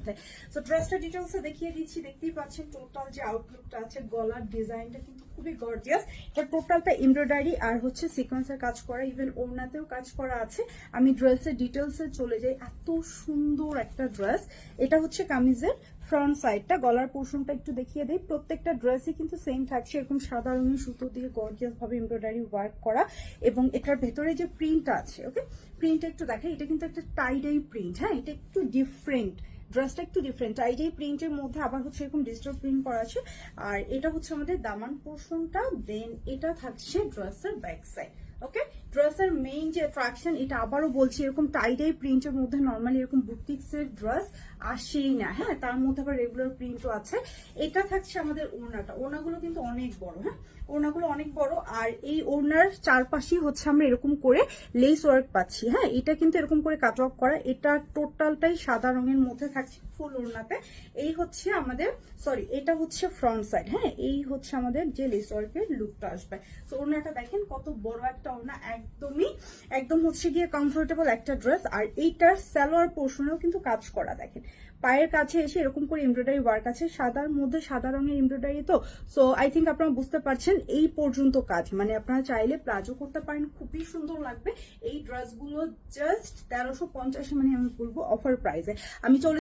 মধ্যে। তো ড্রেসটা ডিটেলসে দেখিয়ে দিচ্ছি, দেখতেই পাচ্ছেন টোটাল যে আউটলুকটা আছে, গলার ডিজাইনটা কিন্তু খুবই গর্জিয়াস। এটা টোটালটা এমব্রয়ডারি আর হচ্ছে সিকোয়েন্সের কাজ করা, ইভেন ওড়নাতেও কাজ করা আছে। আমি ড্রেসের ডিটেলসে চলে যাই, এত সুন্দর একটা ড্রেস। এটা হচ্ছে কামিজের ফ্রন্ট সাইডটা, গলার পোর্শনটা একটু দেখিয়ে দিই। প্রত্যেকটা ড্রেসই কিন্তু সেম থাকছে, এরকম সাদা রঙের সুতো দিয়ে গর্জিয়াস ভাবে এমব্রয়ডারি ওয়ার্ক করা, এবং এটার ভেতরে যে প্রিন্টটা আছে, ওকে প্রিন্টটা একটু দেখাই। এটা কিন্তু একটা টাইডাই প্রিন্ট, হ্যাঁ এটা একটু ডিফারেন্ট, ড্রেসটা একটু ডিফারেন্ট। টাইডাই প্রিন্টের মধ্যে আবার হচ্ছে এরকম ডিজিটাল প্রিন্ট করা আছে। আর এটা হচ্ছে আমাদের দামান পোর্শনটা, দেন এটা থাকছে ড্রেসের ব্যাক সাইড। ওকে, ড্রেসের মেইন যে অ্যাট্রাকশন, এটা আবারও বলছি, এরকম টাইডাই প্রিন্টের মধ্যে নর্মালি এরকম বুটিক্সের ড্রেস আসেই না, হ্যাঁ তার মধ্যে আবার রেগুলার প্রিন্টও আছে। এটা থাকছে আমাদের ওড়নাটা, ওড়নাগুলো কিন্তু অনেক বড়, হ্যাঁ ওড়নাগুলো অনেক বড়। আর এই ওড়নার চারপাশেই হচ্ছে আমরা এরকম করে লেস ওয়ার্ক পাচ্ছি, হ্যাঁ এটা কিন্তু এরকম করে কাট অফ করা। এটা টোটালটাই সাদা রঙের মধ্যে থাকছে ফুল ওড়নাতে। এই হচ্ছে আমাদের, সরি এটা হচ্ছে ফ্রন্ট সাইড, হ্যাঁ এই হচ্ছে আমাদের যে লেস ওয়ার্কের লুকটা আসবে। তো ওড়নাটা দেখেন কত বড় একটা ওড়না, একদম হচ্ছে গিয়ে কমফোর্টেবল একটা ড্রেস। আর এইটার সালোয়ার পোর্শনেও কিন্তু কাজ করা, দেখেন পায়ের কাছে এসে এরকম করে এমব্রয়ডারি ওয়ার্ক আছে, সাদার মধ্যে সাদা রঙের এমব্রয়ডারি। তো সো আই থিঙ্ক আপনারা বুঝতে পারছেন এই পর্যন্ত কাজ, মানে আপনারা চাইলে প্লাজো করতে পারেন, খুবই সুন্দর লাগবে। এই ড্রেসগুলো জাস্ট 1350, মানে আমি বলবো অফার প্রাইসে। আমি চলে